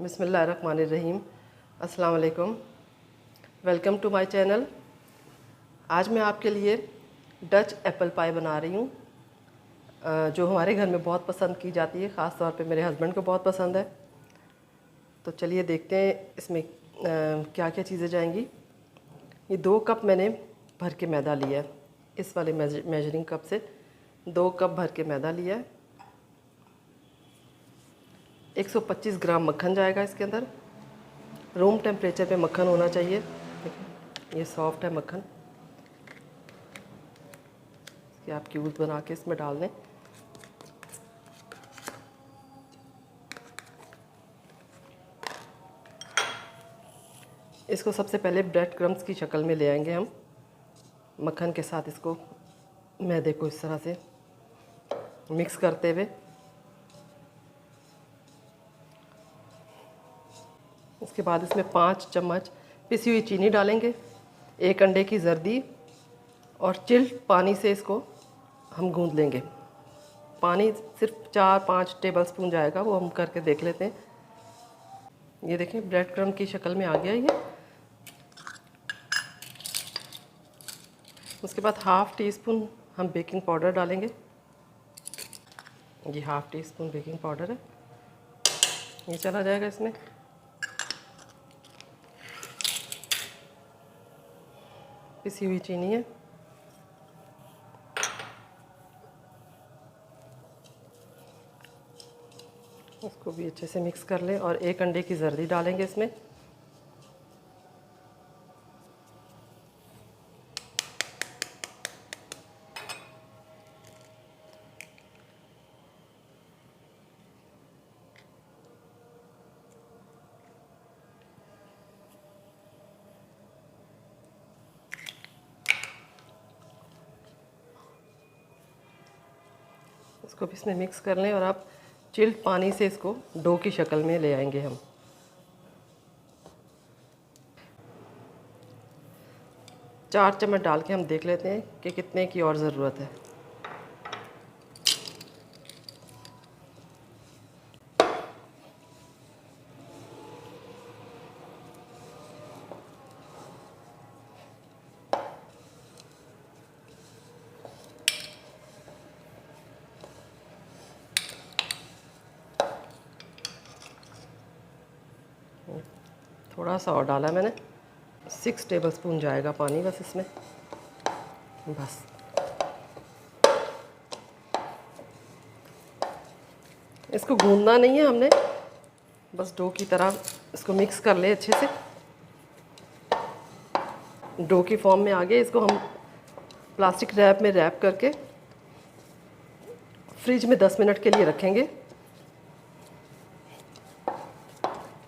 बिस्मिल्लाहिर्रहमानिर्रहीम। अस्सलाम वालेकुम। Welcome to my channel. आज मैं आपके लिए डच एप्पल पाई बना रही हूँ, जो हमारे घर में बहुत पसंद की जाती है। ख़ास तौर पे मेरे हस्बैंड को बहुत पसंद है। तो चलिए देखते हैं इसमें क्या क्या चीज़ें जाएंगी। ये 2 कप मैंने भर के मैदा लिया है। इस वाले मेजरिंग कप से 2 कप भर के मैदा लिया है। 125 ग्राम मक्खन जाएगा इसके अंदर। रूम टेम्परेचर पे मक्खन होना चाहिए। देखिए ये सॉफ्ट है मक्खन। इसके आप क्यूब्स बना के इसमें डाल दें। इसको सबसे पहले ब्रेड क्रम्स की शक्ल में ले आएंगे हम। मक्खन के साथ इसको मैदे को इस तरह से मिक्स करते हुए उसके बाद इसमें 5 चम्मच पिसी हुई चीनी डालेंगे, 1 अंडे की जर्दी और चिल्ड पानी से इसको हम गूंद लेंगे। पानी सिर्फ 4-5 टेबल स्पून जाएगा, वो हम करके देख लेते हैं। ये देखें ब्रेड क्रम्ब की शक्ल में आ गया ये। उसके बाद हाफ़ टी स्पून हम बेकिंग पाउडर डालेंगे। ये half tea spoon baking powder है, ये चला जाएगा इसमें। पिसी हुई चीनी है, इसको भी अच्छे से मिक्स कर लें और 1 अंडे की जर्दी डालेंगे इसमें। इसको भी इसमें मिक्स कर लें और आप चिल्ड पानी से इसको डो की शक्ल में ले आएंगे हम। चार चम्मच डाल के हम देख लेते हैं कि कितने की और ज़रूरत है। थोड़ा सा और डाला मैंने, 6 टेबल स्पून जाएगा पानी बस इसमें। बस इसको गूंदना नहीं है हमने, बस डो की तरह इसको मिक्स कर ले अच्छे से। डो की फॉर्म में आ गए। इसको हम प्लास्टिक रैप में रैप करके फ्रिज में 10 मिनट के लिए रखेंगे।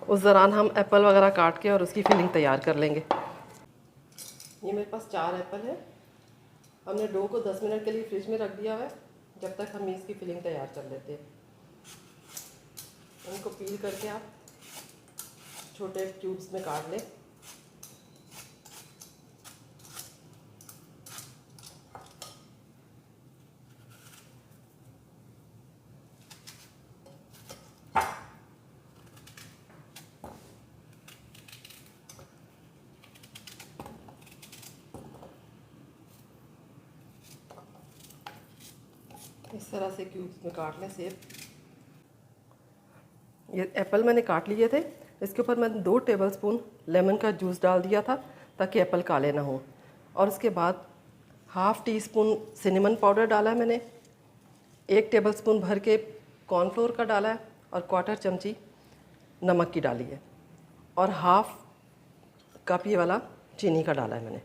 उस दौरान हम एप्पल वगैरह काट के और उसकी फिलिंग तैयार कर लेंगे। ये मेरे पास 4 एप्पल है। हमने डो को 10 मिनट के लिए फ्रिज में रख दिया है, जब तक हम इसकी फिलिंग तैयार कर लेते हैं। इनको पील करके आप छोटे क्यूब्स में काट लें। इस तरह से क्यूब्स में काट लें सेब। ये एप्पल मैंने काट लिए थे। इसके ऊपर मैंने 2 टेबलस्पून लेमन का जूस डाल दिया था ताकि एप्पल काले ना हो। और उसके बाद half tea spoon cinnamon powder डाला है मैंने, 1 टेबलस्पून भर के कॉर्नफ्लोर का डाला है और 1/4 चमची नमक की डाली है और हाफ़ कप ये वाला चीनी का डाला है मैंने।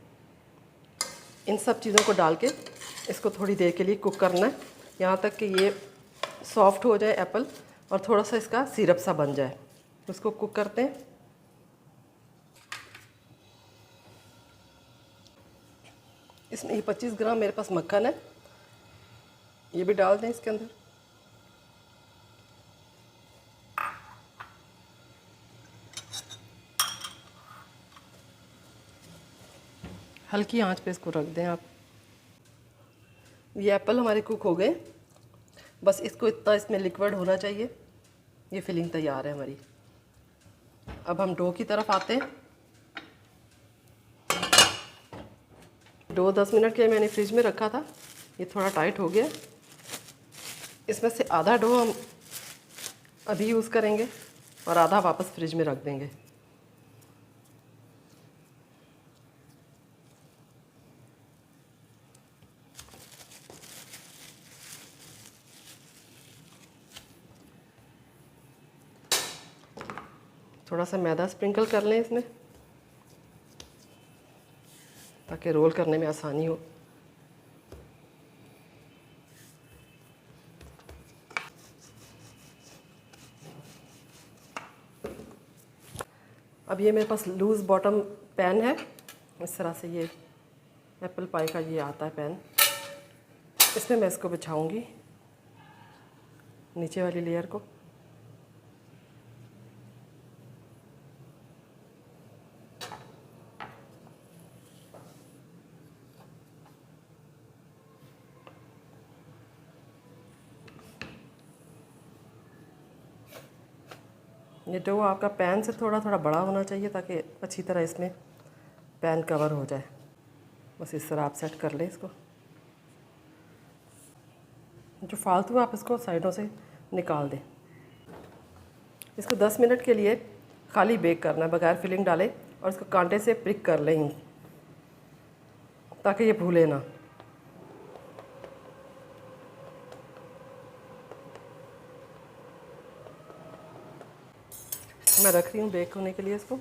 इन सब चीज़ों को डाल के इसको थोड़ी देर के लिए कुक करना है, यहाँ तक कि ये सॉफ्ट हो जाए एप्पल और थोड़ा सा इसका सिरप सा बन जाए। उसको कुक करते हैं। इसमें ये 25 ग्राम मेरे पास मक्खन है, ये भी डाल दें इसके अंदर। हल्की आंच पे इसको रख दें आप। ये एप्पल हमारे कुक हो गए, बस इसको इतना इसमें लिक्विड होना चाहिए। ये फिलिंग तैयार है हमारी। अब हम डो की तरफ आते हैं। डो 10 मिनट के लिए मैंने फ्रिज में रखा था, ये थोड़ा टाइट हो गया। इसमें से आधा डो हम अभी यूज़ करेंगे और आधा वापस फ्रिज में रख देंगे। थोड़ा सा मैदा स्प्रिंकल कर लें इसमें, ताकि रोल करने में आसानी हो। अब ये मेरे पास लूज़ बॉटम पैन है, इस तरह से ये एप्पल पाई का ये आता है पैन। इसमें मैं इसको बिछाऊंगी, नीचे वाली लेयर को। ये डो आपका पैन से थोड़ा थोड़ा बड़ा होना चाहिए, ताकि अच्छी तरह इसमें पैन कवर हो जाए। बस इस तरह आप सेट कर लें इसको। जो फालतू आप इसको साइडों से निकाल दें। इसको 10 मिनट के लिए खाली बेक करना है, बगैर फिलिंग डाले, और इसको कांटे से प्रिक कर लें ताकि ये भूले ना। मैं रख रही हूँ बेक होने के लिए इसको।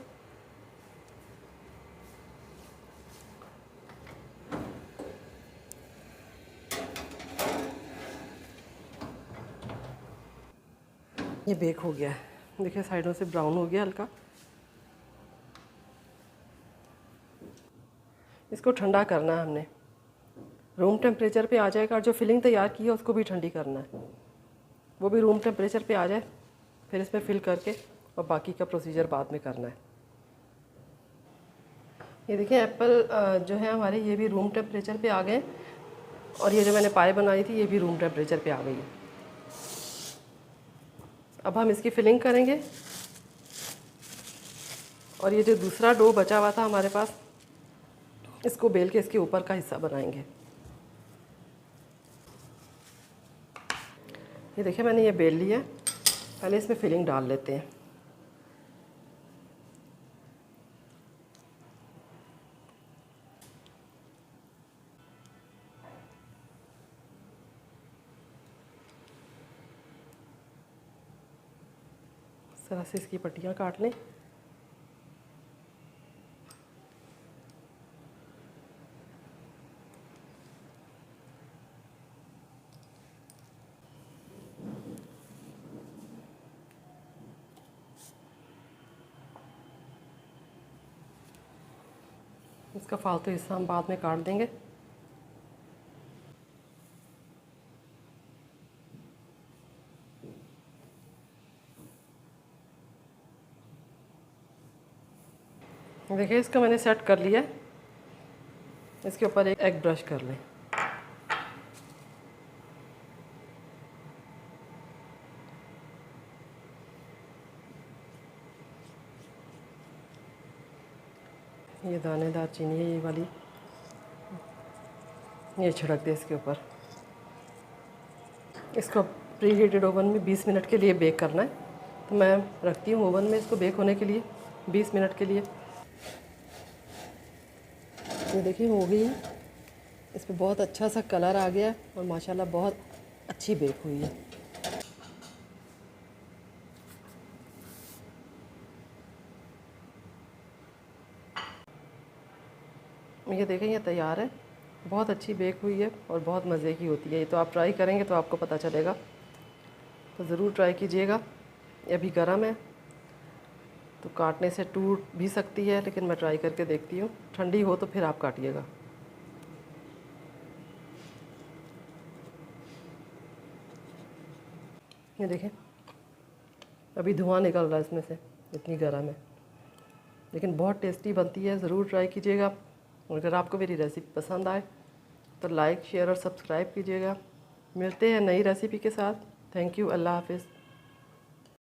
ये बेक हो गया है, देखिए साइडों से ब्राउन हो गया हल्का। इसको ठंडा करना है हमने, रूम टेम्परेचर पे आ जाएगा। और जो फिलिंग तैयार की है उसको भी ठंडी करना है, वो भी रूम टेम्परेचर पे आ जाए, फिर इसमें फिल करके और बाकी का प्रोसीजर बाद में करना है। ये देखिए एप्पल जो है हमारे, ये भी रूम टेम्परेचर पे आ गए, और ये जो मैंने पाई बनाई थी ये भी रूम टेम्परेचर पे आ गई है। अब हम इसकी फिलिंग करेंगे, और ये जो दूसरा डो बचा हुआ था हमारे पास, इसको बेल के इसके ऊपर का हिस्सा बनाएंगे। ये देखिए मैंने ये बेल लिया, पहले इसमें फिलिंग डाल लेते हैं। इस तरह से इसकी पट्टियाँ काट लें। इसका फालतू हिस्सा हम बाद में काट देंगे। देखिए इसको मैंने सेट कर लिया है। इसके ऊपर एक एग ब्रश कर लें। ये दानेदार चीनी है ये वाली, ये छिड़क दे इसके ऊपर। इसको प्री हीटेड ओवन में 20 मिनट के लिए बेक करना है, तो मैं रखती हूँ ओवन में इसको बेक होने के लिए 20 मिनट के लिए। ये देखिए हो गई है, इस पर बहुत अच्छा सा कलर आ गया और माशाल्लाह बहुत अच्छी बेक हुई है। ये देखें ये तैयार है, बहुत अच्छी बेक हुई है और बहुत मज़े की होती है। ये तो आप ट्राई करेंगे तो आपको पता चलेगा, तो ज़रूर ट्राई कीजिएगा। ये अभी गर्म है तो काटने से टूट भी सकती है, लेकिन मैं ट्राई करके देखती हूँ। ठंडी हो तो फिर आप काटिएगा। ये देखें अभी धुआं निकल रहा है इसमें से, इतनी गर्म है, लेकिन बहुत टेस्टी बनती है। ज़रूर ट्राई कीजिएगा। अगर आपको मेरी रेसिपी पसंद आए तो लाइक शेयर और सब्सक्राइब कीजिएगा। मिलते हैं नई रेसिपी के साथ। Thank you. अल्लाह हाफ़िज़।